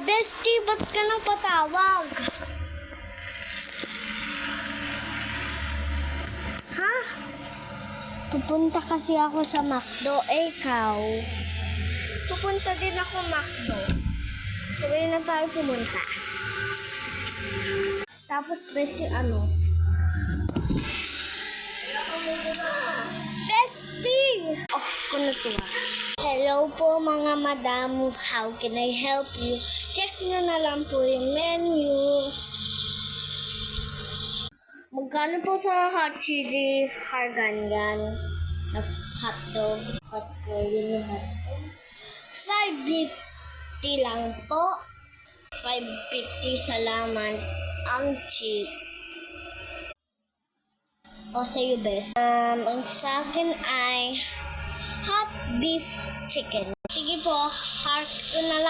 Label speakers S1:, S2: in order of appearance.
S1: Bestie, ba't ka nang patawag? Ha? Pupunta kasi ako sa McDo. Ikaw? Pupunta din ako McDo. Sabay na tayo pumunta. Tapos, bestie, ano? Bestie! Off ko na to. Hello po mga madam. How can I help you? Check nyo na lang po yung menus. Magkano po sa hot chili hargangan? Hotdog. Hot Korean hotdog. 5.50 lang po. 5.50 salamat. Ang cheap. O sa'yo, best. Ang sa akin ay hot beef chicken. Sige po, heart ko na lang.